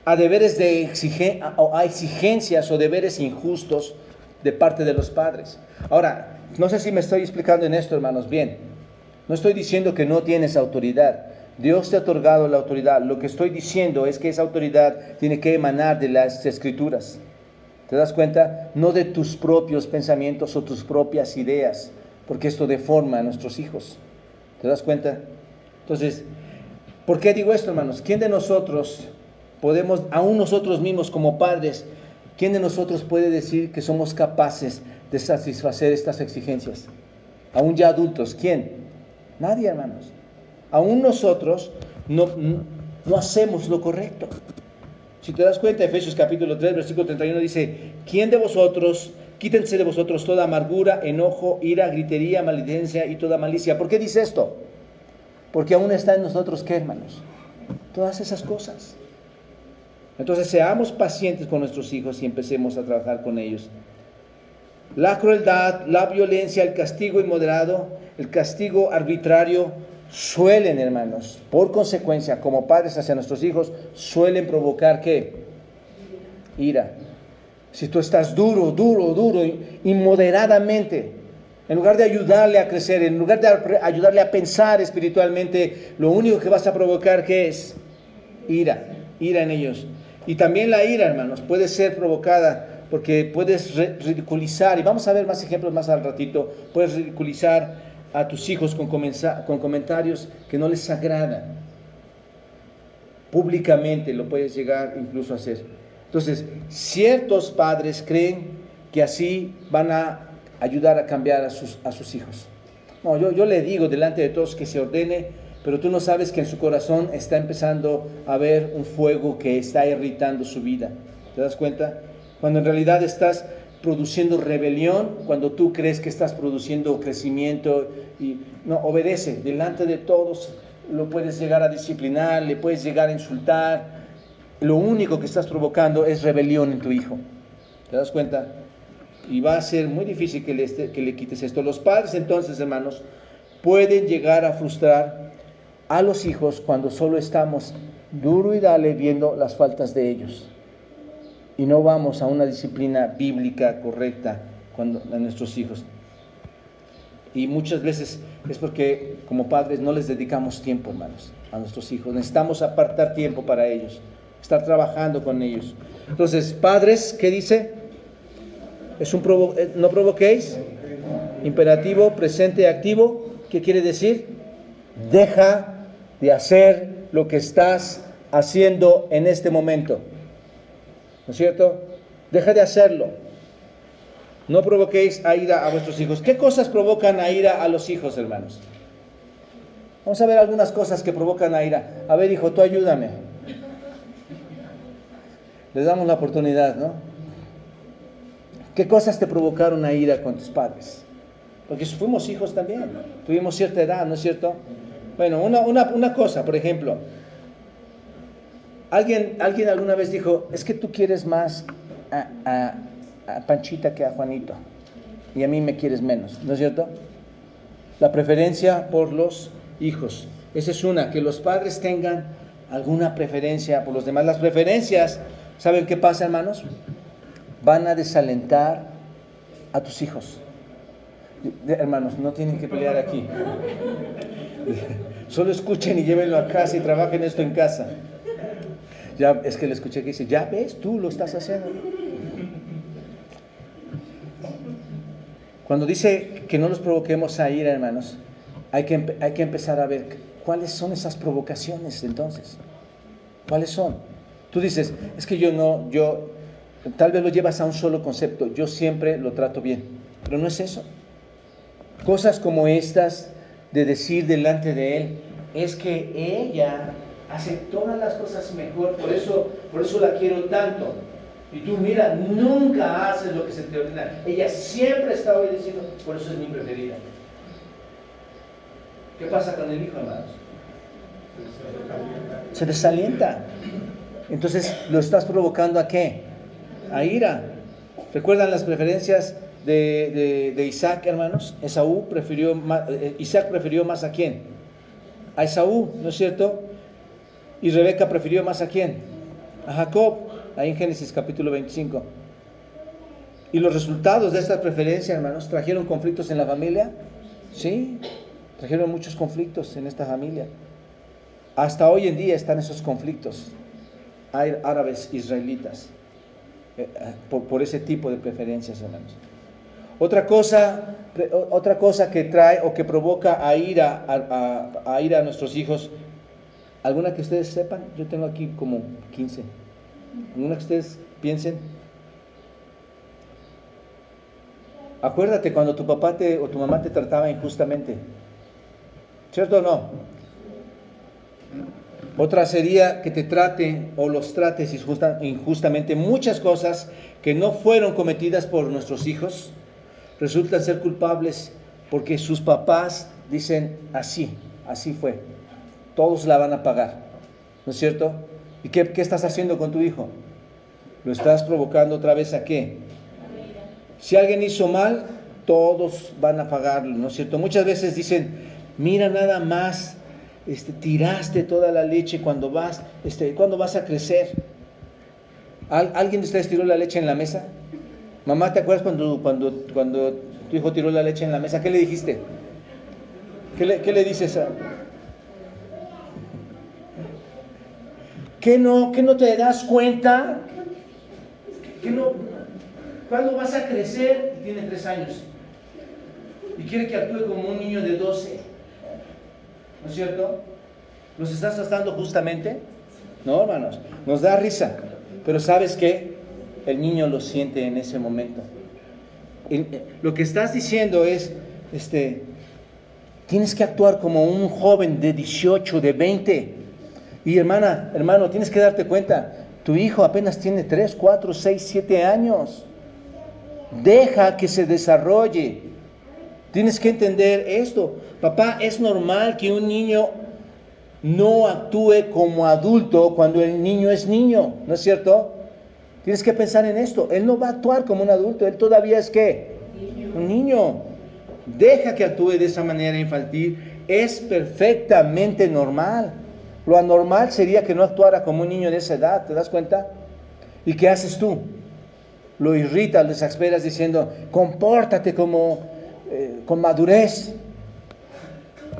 a deberes a exigencias o deberes injustos de parte de los padres. Ahora, no sé si me estoy explicando en esto, hermanos, bien. No estoy diciendo que no tienes autoridad. Dios te ha otorgado la autoridad. Lo que estoy diciendo es que esa autoridad tiene que emanar de las Escrituras. ¿Te das cuenta? No de tus propios pensamientos o tus propias ideas, porque esto deforma a nuestros hijos. ¿Te das cuenta? Entonces, ¿por qué digo esto, hermanos? ¿Quién de nosotros podemos, aún nosotros mismos como padres, quién de nosotros puede decir que somos capaces de satisfacer estas exigencias? Aún ya adultos, ¿quién? Nadie, hermanos. Aún nosotros no hacemos lo correcto. Si te das cuenta, Efesios capítulo 3, versículo 31 dice: ¿quién de vosotros, quítense de vosotros toda amargura, enojo, ira, gritería, maledicencia y toda malicia? ¿Por qué dice esto? Porque aún está en nosotros, ¿qué, hermanos? Todas esas cosas. Entonces seamos pacientes con nuestros hijos y empecemos a trabajar con ellos. La crueldad, la violencia, el castigo inmoderado, el castigo arbitrario suelen, hermanos, por consecuencia, como padres hacia nuestros hijos, suelen provocar ¿qué? Ira. Si tú estás duro, inmoderadamente, en lugar de ayudarle a crecer, en lugar de ayudarle a pensar espiritualmente, lo único que vas a provocar, ¿qué es? Ira en ellos. Y también la ira, hermanos, puede ser provocada porque puedes ridiculizar, y vamos a ver más ejemplos más al ratito, puedes ridiculizar a tus hijos con comentarios que no les agradan. Públicamente lo puedes llegar incluso a hacer. Entonces, ciertos padres creen que así van a ayudar a cambiar a sus hijos. No, yo le digo delante de todos que se ordene, pero tú no sabes que en su corazón está empezando a haber un fuego que está irritando su vida. ¿Te das cuenta? Cuando en realidad estás produciendo rebelión, cuando tú crees que estás produciendo crecimiento, y no, obedece, delante de todos lo puedes llegar a disciplinar, le puedes llegar a insultar, lo único que estás provocando es rebelión en tu hijo. ¿Te das cuenta? Y va a ser muy difícil que le quites esto. Los padres entonces, hermanos, pueden llegar a frustrar a los hijos cuando solo estamos duro y dale viendo las faltas de ellos. Y no vamos a una disciplina bíblica correcta a nuestros hijos. Y muchas veces es porque como padres no les dedicamos tiempo, hermanos, a nuestros hijos. Necesitamos apartar tiempo para ellos, estar trabajando con ellos. Entonces, padres, ¿qué dice? No provoquéis. Imperativo, presente, activo. ¿Qué quiere decir? Deja de hacer lo que estás haciendo en este momento. ¿No es cierto? Deja de hacerlo. No provoquéis a ira a vuestros hijos. ¿Qué cosas provocan a ira a los hijos, hermanos? Vamos a ver algunas cosas que provocan a ira. A ver, hijo, tú ayúdame. Les damos la oportunidad, ¿no? ¿Qué cosas te provocaron a ira con tus padres? Porque fuimos hijos también. Tuvimos cierta edad, ¿no es cierto? Bueno, una cosa, por ejemplo. Alguien alguna vez dijo, es que tú quieres más a Panchita que a Juanito, y a mí me quieres menos, ¿no es cierto? La preferencia por los hijos. Esa es una, que los padres tengan alguna preferencia por los demás. Las preferencias, ¿saben qué pasa, hermanos? Van a desalentar a tus hijos. Hermanos, no tienen que pelear aquí. Solo escuchen y llévenlo a casa y trabajen esto en casa. Ya es que le escuché que dice, ya ves, tú lo estás haciendo. Cuando dice que no los provoquemos a ira, hermanos, hay que empezar a ver cuáles son esas provocaciones entonces. ¿Cuáles son? Tú dices, es que yo tal vez lo llevas a un solo concepto, yo siempre lo trato bien, pero no es eso. Cosas como estas de decir delante de él, es que ella hace todas las cosas mejor, por eso la quiero tanto. Y tú mira, nunca haces lo que se te ordena. Ella siempre está obedeciendo, por eso es mi preferida. ¿Qué pasa con el hijo, hermanos? Se desalienta. Entonces, ¿lo estás provocando a qué? A ira. ¿Recuerdan las preferencias de Isaac, hermanos? Isaac prefirió más a quién? A Esaú, ¿no es cierto? Y Rebeca prefirió más a quién? A Jacob, ahí en Génesis capítulo 25. ¿Y los resultados de esta preferencia, hermanos, trajeron conflictos en la familia? Sí, trajeron muchos conflictos en esta familia. Hasta hoy en día están esos conflictos árabes israelitas por ese tipo de preferencias, hermanos. Otra cosa que trae o que provoca a ira a nuestros hijos, ¿alguna que ustedes sepan? Yo tengo aquí como 15. ¿Alguna que ustedes piensen? Acuérdate cuando tu papá o tu mamá te trataba injustamente. ¿Cierto o no? Otra sería que te trate o los trates injustamente. Muchas cosas que no fueron cometidas por nuestros hijos resultan ser culpables porque sus papás dicen así fue. Todos la van a pagar. ¿No es cierto? ¿Y qué estás haciendo con tu hijo? ¿Lo estás provocando otra vez a qué? Si alguien hizo mal, todos van a pagarlo, ¿no es cierto? Muchas veces dicen, mira nada más, tiraste toda la leche cuando vas a crecer. ¿Alguien de ustedes tiró la leche en la mesa? Mamá, ¿te acuerdas cuando tu hijo tiró la leche en la mesa? ¿Qué le dijiste? ¿Qué le dices a... ¿Que no te das cuenta? ¿Cuándo vas a crecer? Tiene 3 años. Y quiere que actúe como un niño de 12. ¿No es cierto? ¿Los estás tratando justamente? No, hermanos. Nos da risa. Pero ¿sabes qué? El niño lo siente en ese momento. Lo que estás diciendo es, tienes que actuar como un joven de 18, de 20. Y hermano, tienes que darte cuenta, tu hijo apenas tiene 3, 4, 6, 7 años. Deja que se desarrolle. Tienes que entender esto. Papá, es normal que un niño no actúe como adulto cuando el niño es niño, ¿no es cierto? Tienes que pensar en esto. Él no va a actuar como un adulto, él todavía es ¿qué? Un niño. Deja que actúe de esa manera infantil. Es perfectamente normal. Lo anormal sería que no actuara como un niño de esa edad, ¿te das cuenta? ¿Y qué haces tú? Lo irritas, lo exasperas diciendo, compórtate con madurez.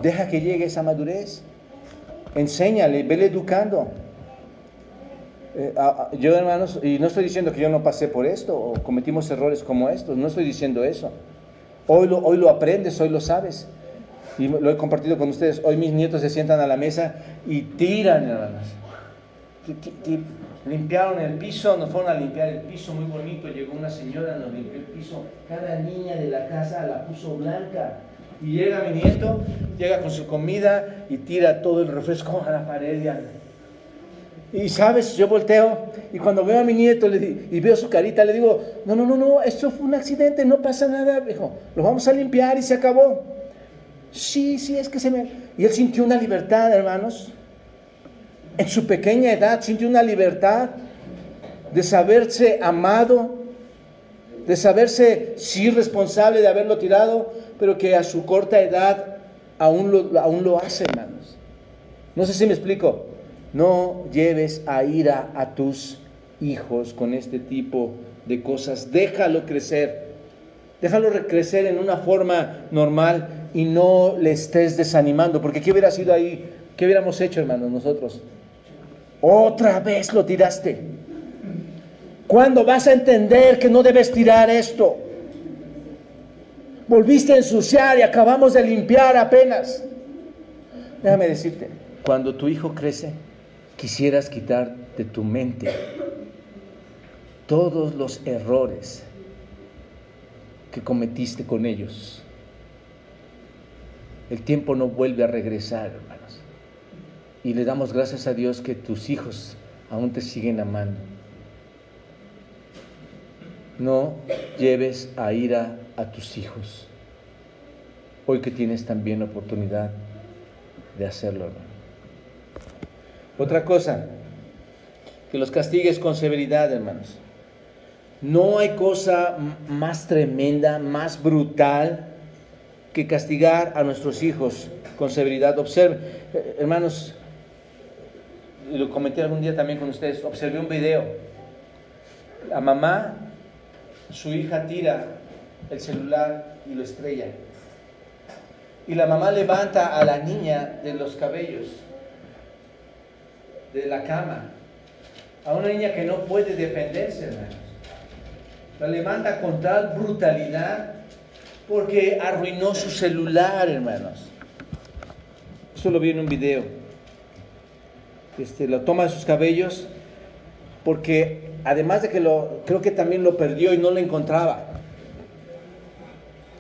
Deja que llegue esa madurez. Enséñale, vele educando. Yo, hermanos, y no estoy diciendo que yo no pasé por esto o cometimos errores como estos, no estoy diciendo eso. Hoy lo aprendes, hoy lo sabes. Y lo he compartido con ustedes. Hoy mis nietos se sientan a la mesa y tiran, hermanos. Limpiaron el piso, nos fueron a limpiar el piso, muy bonito. Llegó una señora, nos limpió el piso. Cada niña de la casa la puso blanca. Y llega mi nieto, llega con su comida y tira todo el refresco a la pared. Y sabes, yo volteo y cuando veo a mi nieto y veo su carita, le digo, no, esto fue un accidente, no pasa nada. Dijo, lo vamos a limpiar y se acabó. Sí, es que Y él sintió una libertad, hermanos. En su pequeña edad sintió una libertad de saberse amado, de saberse sí responsable de haberlo tirado, pero que a su corta edad aún lo hace, hermanos. No sé si me explico. No lleves a ira a tus hijos con este tipo de cosas. Déjalo crecer. Déjalo crecer en una forma normal y no le estés desanimando. Porque ¿qué hubiera sido ahí? ¿Qué hubiéramos hecho, hermanos, nosotros? Otra vez lo tiraste. ¿Cuándo vas a entender que no debes tirar esto? Volviste a ensuciar y acabamos de limpiar apenas. Déjame decirte, cuando tu hijo crece, quisieras quitar de tu mente todos los errores que cometiste con ellos. El tiempo no vuelve a regresar, hermanos. Y le damos gracias a Dios que tus hijos aún te siguen amando. No lleves a ira a tus hijos. Hoy que tienes también la oportunidad de hacerlo, hermano. Otra cosa, que los castigues con severidad, hermanos. No hay cosa más tremenda, más brutal que castigar a nuestros hijos con severidad. Observe, hermanos, lo comenté algún día también con ustedes, observé un video. La mamá, su hija tira el celular y lo estrella. Y la mamá levanta a la niña de los cabellos, de la cama, a una niña que no puede defenderse, hermanos. La levanta con tal brutalidad porque arruinó su celular, hermanos. Eso lo vi en un video. La toma de sus cabellos, porque además de que creo que también lo perdió y no lo encontraba.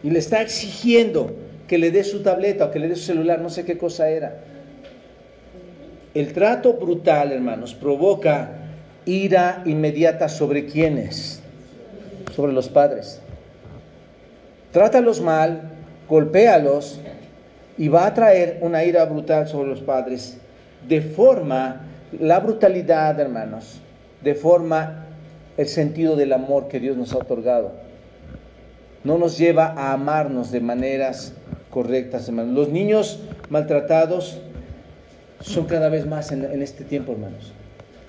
Y le está exigiendo que le dé su tableta o que le dé su celular, no sé qué cosa era. El trato brutal, hermanos, provoca ira inmediata sobre ¿quiénes? Sobre los padres. Trátalos mal, golpéalos y va a traer una ira brutal sobre los padres. Deforma la brutalidad, hermanos, deforma el sentido del amor que Dios nos ha otorgado. No nos lleva a amarnos de maneras correctas, hermanos. Los niños maltratados son cada vez más en este tiempo, hermanos.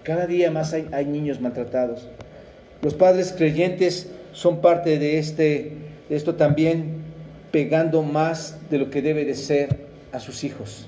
Cada día más hay niños maltratados. Los padres creyentes son parte de esto también, pegando más de lo que debe de ser a sus hijos.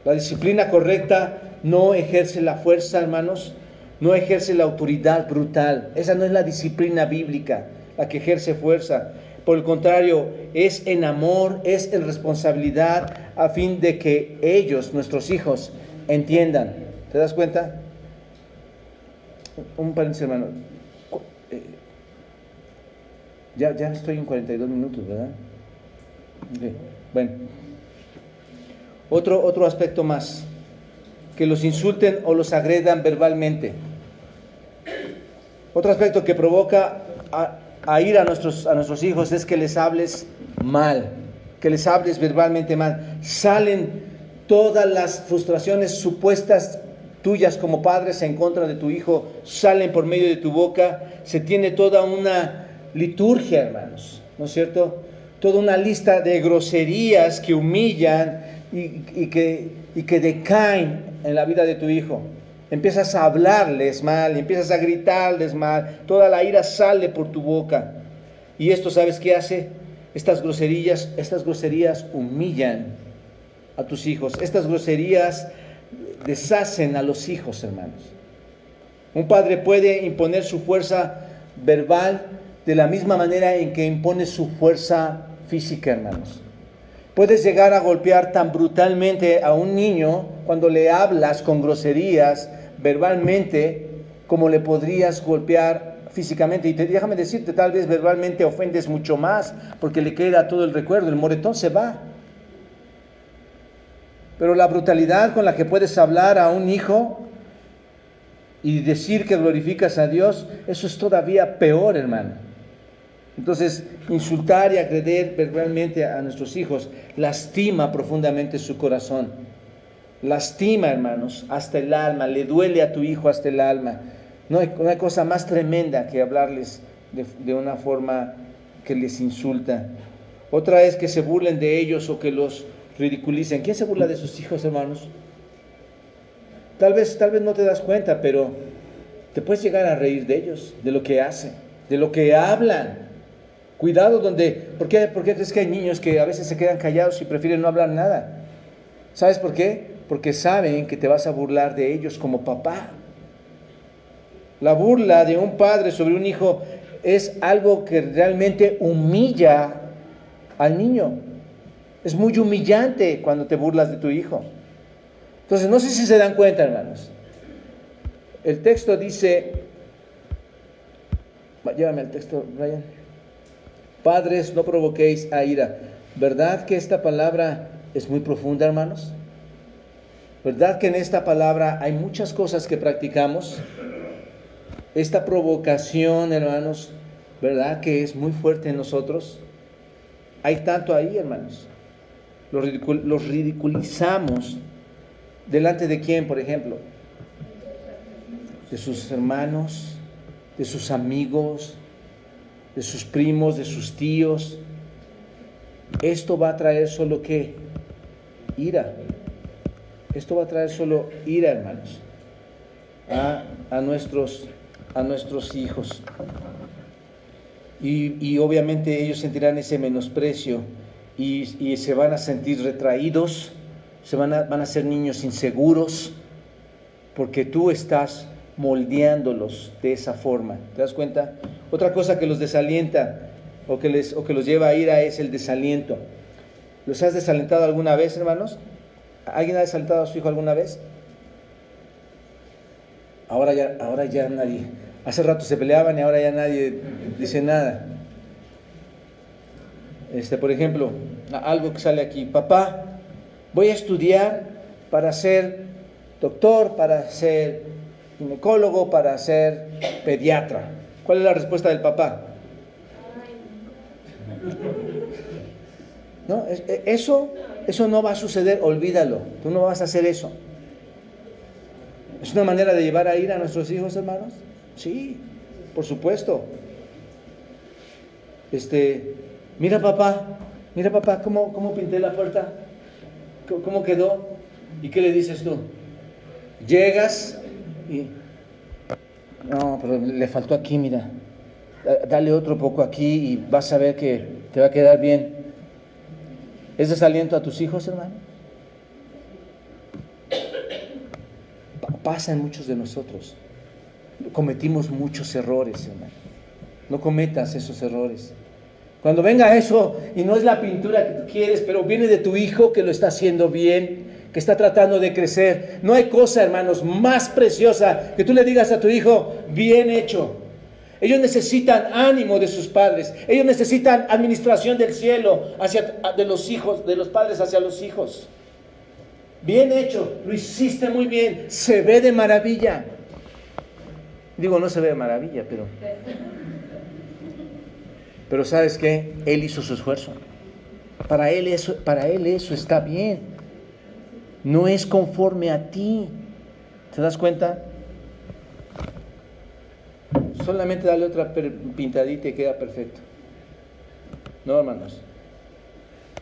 La disciplina correcta no ejerce la fuerza, hermanos, no ejerce la autoridad brutal. Esa no es la disciplina bíblica, la que ejerce fuerza. Por el contrario, es en amor, es en responsabilidad, a fin de que ellos, nuestros hijos, entiendan. ¿Te das cuenta? Un paréntesis, hermano. Ya estoy en 42 minutos, ¿verdad? Okay. Bueno. Otro aspecto más. Que los insulten o los agredan verbalmente. Otro aspecto que provoca a ir a nuestros hijos es que les hables mal, que les hables verbalmente mal. Salen todas las frustraciones supuestas tuyas como padres en contra de tu hijo, salen por medio de tu boca. Se tiene toda una liturgia, hermanos, ¿no es cierto? Toda una lista de groserías que humillan y que decaen en la vida de tu hijo. Empiezas a hablarles mal, empiezas a gritarles mal, toda la ira sale por tu boca. Y esto, ¿sabes qué hace? Estas groserías humillan a tus hijos. Estas groserías deshacen a los hijos, hermanos. Un padre puede imponer su fuerza verbal de la misma manera en que impone su fuerza física, hermanos. Puedes llegar a golpear tan brutalmente a un niño cuando le hablas con groserías verbalmente como le podrías golpear físicamente. Y déjame decirte, tal vez verbalmente ofendes mucho más porque le queda todo el recuerdo, el moretón se va. Pero la brutalidad con la que puedes hablar a un hijo y decir que glorificas a Dios, eso es todavía peor, hermano. Entonces, insultar y agredir verbalmente a nuestros hijos lastima profundamente su corazón. Lastima, hermanos, hasta el alma. Le duele a tu hijo hasta el alma. No hay cosa más tremenda que hablarles de una forma que les insulta. Otra es que se burlen de ellos o que los ridiculicen. ¿Quién se burla de sus hijos, hermanos? Tal vez no te das cuenta, pero te puedes llegar a reír de ellos, de lo que hacen, de lo que hablan. Cuidado ¿por qué crees que hay niños que a veces se quedan callados y prefieren no hablar nada? ¿Sabes por qué? Porque saben que te vas a burlar de ellos como papá. La burla de un padre sobre un hijo es algo que realmente humilla al niño. Es muy humillante cuando te burlas de tu hijo. Entonces, no sé si se dan cuenta, hermanos. El texto dice, llévame al texto, Brian. Padres, no provoquéis a ira. ¿Verdad que esta palabra es muy profunda, hermanos? ¿Verdad que en esta palabra hay muchas cosas que practicamos? Esta provocación, hermanos, ¿verdad que es muy fuerte en nosotros? Hay tanto ahí, hermanos. Los ridiculizamos. ¿Delante de quién, por ejemplo? De sus hermanos, de sus amigos, de sus primos, de sus tíos. Esto va a traer solo ¿qué? Ira. Esto va a traer solo ira, hermanos, a nuestros hijos. Y obviamente ellos sentirán ese menosprecio y se van a sentir retraídos, van a ser niños inseguros, porque tú estás moldeándolos de esa forma. ¿Te das cuenta? Otra cosa que los desalienta o que los lleva a ira es el desaliento. ¿Los has desalentado alguna vez, hermanos? ¿Alguien ha desalentado a su hijo alguna vez? Ahora ya nadie. Hace rato se peleaban y ahora ya nadie dice nada. Por ejemplo, algo que sale aquí. Papá, voy a estudiar para ser doctor, para ser ginecólogo, para ser pediatra. ¿Cuál es la respuesta del papá? No, eso no va a suceder, olvídalo. Tú no vas a hacer eso. ¿Es una manera de llevar a ira a nuestros hijos, hermanos? Sí, por supuesto. Mira papá, cómo pinté la puerta, cómo quedó. ¿Y qué le dices tú? Llegas y... No, pero le faltó aquí, mira. Dale otro poco aquí y vas a ver que te va a quedar bien. ¿Es desaliento a tus hijos, hermano? Pasa en muchos de nosotros. Cometimos muchos errores, hermano. No cometas esos errores. Cuando venga eso y no es la pintura que tú quieres, pero viene de tu hijo que lo está haciendo bien, que está tratando de crecer. No hay cosa, hermanos, más preciosa que tú le digas a tu hijo, bien hecho. Ellos necesitan ánimo de sus padres. Ellos necesitan administración del cielo de los padres hacia los hijos. Bien hecho, lo hiciste muy bien, se ve de maravilla. Digo, no se ve de maravilla, pero ¿sabes qué? Él hizo su esfuerzo. Para él eso está bien. No es conforme a ti. ¿Te das cuenta? Solamente dale otra pintadita y queda perfecto. No, hermanos.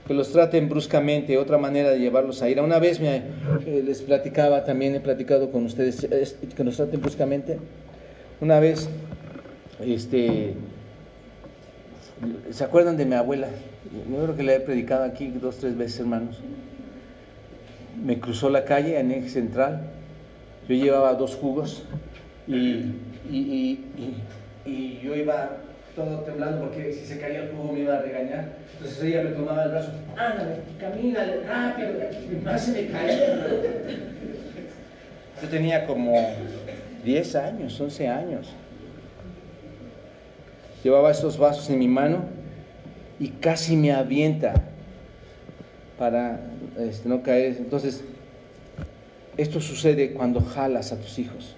Que los traten bruscamente, otra manera de llevarlos a ira. Una vez les platicaba, también he platicado con ustedes, que los traten bruscamente. Una vez, ¿se acuerdan de mi abuela? Yo creo que la he predicado aquí 2 o 3 veces, hermanos. Me cruzó la calle en Eje Central. Yo llevaba 2 jugos y yo iba todo temblando porque si se caía el jugo me iba a regañar. Entonces ella me tomaba el brazo, ándale, camínale, rápido, y más se me caía. Yo tenía como 10 años, 11 años. Llevaba estos vasos en mi mano y casi me avienta para no caer. Entonces, esto sucede cuando jalas a tus hijos,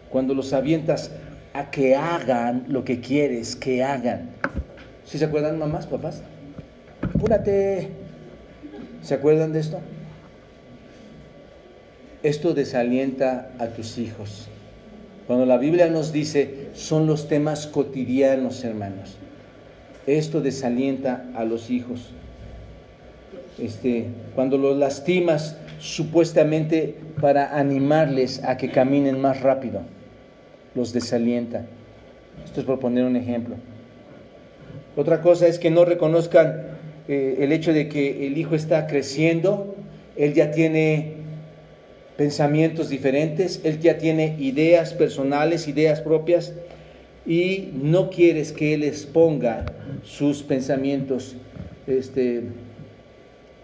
cuando los avientas a que hagan lo que quieres que hagan. ¿Sí se acuerdan, mamás, papás? Apúrate. ¿Se acuerdan de esto? Esto desalienta a tus hijos. Cuando la Biblia nos dice, son los temas cotidianos, hermanos. Esto desalienta a los hijos. Cuando los lastimas supuestamente para animarles a que caminen más rápido, los desalienta. Esto es por poner un ejemplo. Otra cosa es que no reconozcan el hecho de que el hijo está creciendo, él ya tiene pensamientos diferentes, él ya tiene ideas personales, ideas propias, y no quieres que él exponga sus pensamientos,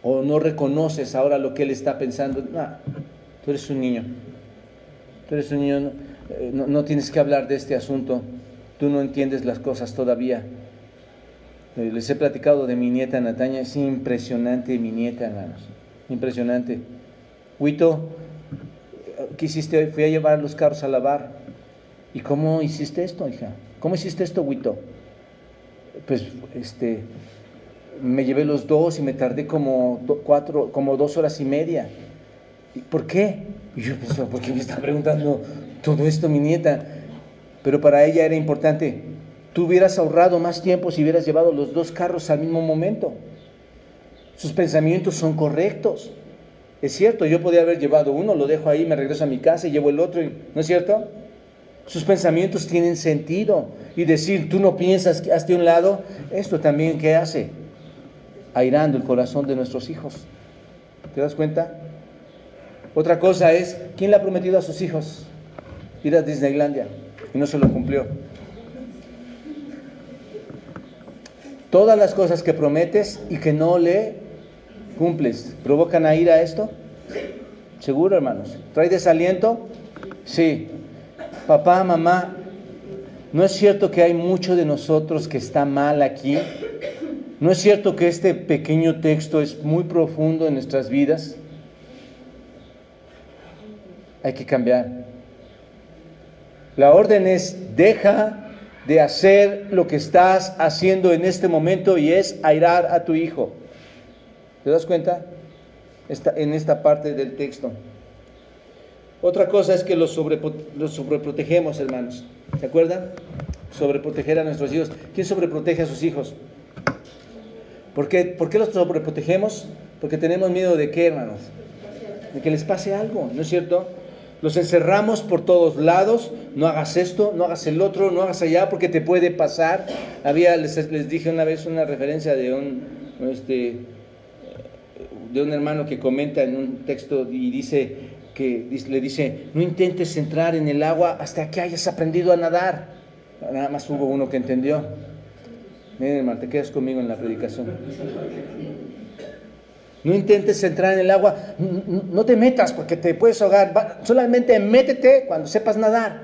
o no reconoces ahora lo que él está pensando. No, tú eres un niño, no tienes que hablar de este asunto, tú no entiendes las cosas todavía. Les he platicado de mi nieta Nataña, es impresionante mi nieta, hermanos, impresionante. Huito, ¿qué hiciste hoy? Fui a llevar los carros a lavar. ¿Y cómo hiciste esto, hija? ¿Cómo hiciste esto, Huito? Pues, me llevé los dos y me tardé como 2 horas y media. ¿Y por qué? Y yo, pues, ¿por qué me está preguntando todo esto mi nieta? Pero para ella era importante. Tú hubieras ahorrado más tiempo si hubieras llevado los 2 carros al mismo momento. Sus pensamientos son correctos. Es cierto, yo podía haber llevado uno, lo dejo ahí, me regreso a mi casa y llevo el otro, ¿no es cierto? Sus pensamientos tienen sentido. Y decir, tú no piensas, que hazte a un lado, esto también, ¿qué hace? Airando el corazón de nuestros hijos. ¿Te das cuenta? Otra cosa es, ¿quién le ha prometido a sus hijos ir a Disneylandia y no se lo cumplió? Todas las cosas que prometes y que no le cumples, ¿provocan a ira esto? Seguro, hermanos. ¿Trae desaliento? Sí. Papá, mamá, ¿no es cierto que hay mucho de nosotros que está mal aquí? ¿No es cierto que este pequeño texto es muy profundo en nuestras vidas? Hay que cambiar. La orden es, deja de hacer lo que estás haciendo en este momento, y es airar a tu hijo. ¿Te das cuenta? En esta parte del texto. Otra cosa es que los sobreprotegemos, hermanos. ¿Se acuerdan? Sobreproteger a nuestros hijos. ¿Quién sobreprotege a sus hijos? ¿Por qué los sobreprotegemos? Porque tenemos miedo de qué, hermanos? De que les pase algo, ¿no es cierto? Los encerramos por todos lados. No hagas esto, no hagas el otro, no hagas allá, porque te puede pasar. Les dije una vez una referencia de un hermano que comenta en un texto y le dice, no intentes entrar en el agua hasta que hayas aprendido a nadar. Nada más hubo uno que entendió. Miren, hermano, te quedas conmigo en la predicación. No intentes entrar en el agua, no te metas porque te puedes ahogar. Solamente métete cuando sepas nadar.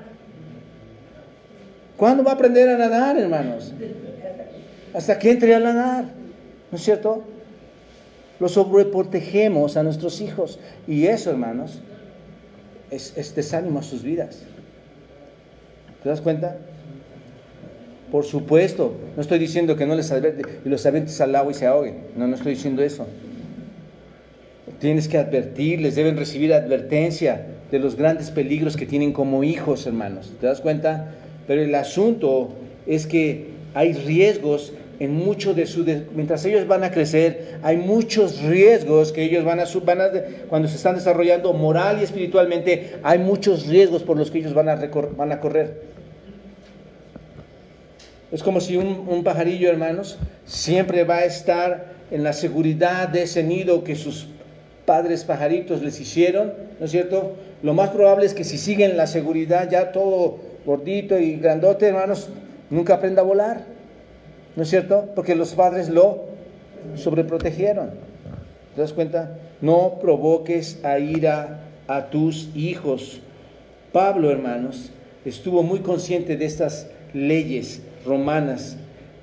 ¿Cuándo va a aprender a nadar, hermanos? Hasta que entre a nadar, ¿no es cierto? Los sobreprotegemos a nuestros hijos, y eso, hermanos, es desánimo a sus vidas. ¿Te das cuenta? Por supuesto, no estoy diciendo que no les adviertes y los avientes al agua y se ahoguen. No estoy diciendo eso. Tienes que advertirles, deben recibir advertencia de los grandes peligros que tienen como hijos, hermanos. ¿Te das cuenta? Pero el asunto es que hay riesgos en mucho mientras ellos van a crecer, hay muchos riesgos que ellos cuando se están desarrollando moral y espiritualmente, hay muchos riesgos por los que ellos van a correr. Es como si un pajarillo, hermanos, siempre va a estar en la seguridad de ese nido que sus padres pajaritos les hicieron, ¿no es cierto? Lo más probable es que si siguen la seguridad ya todo gordito y grandote, hermanos, nunca aprenda a volar, ¿no es cierto? Porque los padres lo sobreprotegieron. ¿Te das cuenta? No provoques a ira a tus hijos. Pablo, hermanos, estuvo muy consciente de estas leyes romanas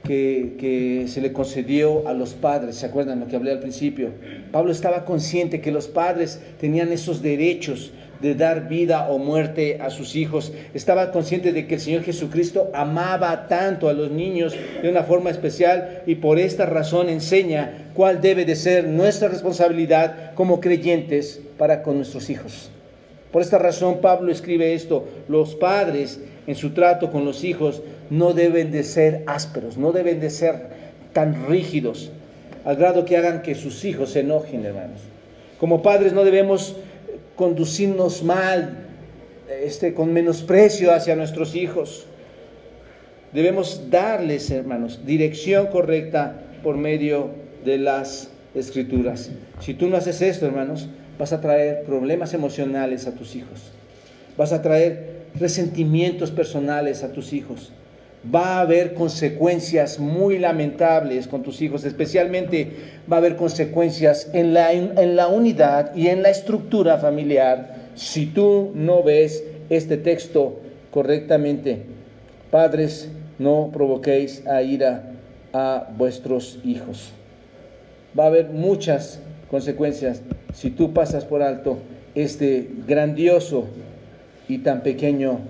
que se le concedió a los padres. ¿Se acuerdan lo que hablé al principio? Pablo estaba consciente que los padres tenían esos derechos de dar vida o muerte a sus hijos. Estaba consciente de que el Señor Jesucristo amaba tanto a los niños de una forma especial, y por esta razón enseña cuál debe de ser nuestra responsabilidad como creyentes para con nuestros hijos. Por esta razón Pablo escribe esto: los padres en su trato con los hijos no deben de ser ásperos, no deben de ser tan rígidos, al grado que hagan que sus hijos se enojen, hermanos. Como padres no debemos conducirnos mal, con menosprecio hacia nuestros hijos. Debemos darles, hermanos, dirección correcta por medio de las Escrituras. Si tú no haces esto, hermanos, vas a traer problemas emocionales a tus hijos. Vas a traer resentimientos personales a tus hijos. Va a haber consecuencias muy lamentables con tus hijos, especialmente va a haber consecuencias en la unidad y en la estructura familiar si tú no ves este texto correctamente. Padres, no provoquéis a ira a vuestros hijos. Va a haber muchas consecuencias si tú pasas por alto este grandioso y tan pequeño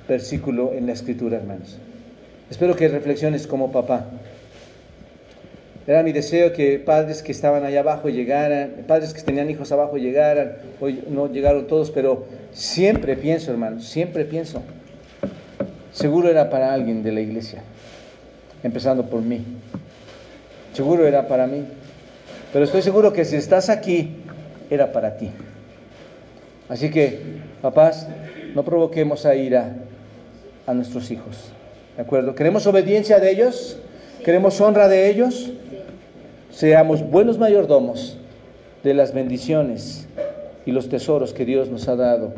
versículo en la Escritura, hermanos. Espero que reflexiones como papá. Era mi deseo que padres que estaban allá abajo llegaran, padres que tenían hijos abajo llegaran. Hoy no llegaron todos, pero siempre pienso, hermanos, siempre pienso. Seguro era para alguien de la iglesia, empezando por mí. Seguro era para mí. Pero estoy seguro que si estás aquí, era para ti. Así que, papás, no provoquemos a ira a nuestros hijos. ¿De acuerdo? ¿Queremos obediencia de ellos? ¿Queremos honra de ellos? Seamos buenos mayordomos de las bendiciones y los tesoros que Dios nos ha dado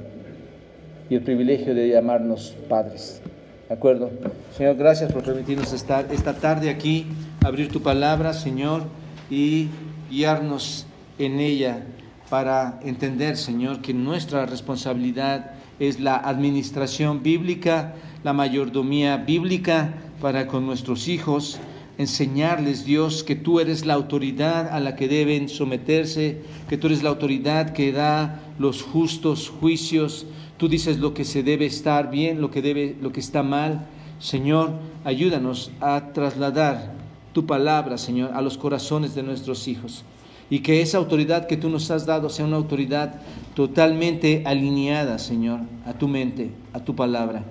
y el privilegio de llamarnos padres. ¿De acuerdo? Señor, gracias por permitirnos estar esta tarde aquí, abrir tu palabra, Señor, y guiarnos en ella para entender, Señor, que nuestra responsabilidad es la administración bíblica, la mayordomía bíblica para con nuestros hijos, enseñarles, Dios, que tú eres la autoridad a la que deben someterse, que tú eres la autoridad que da los justos juicios. Tú dices lo que se debe estar bien, lo que está mal. Señor, ayúdanos a trasladar tu palabra, Señor, a los corazones de nuestros hijos. Y que esa autoridad que tú nos has dado sea una autoridad totalmente alineada, Señor, a tu mente, a tu palabra.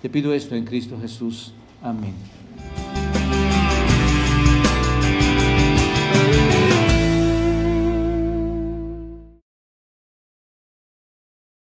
Te pido esto en Cristo Jesús. Amén.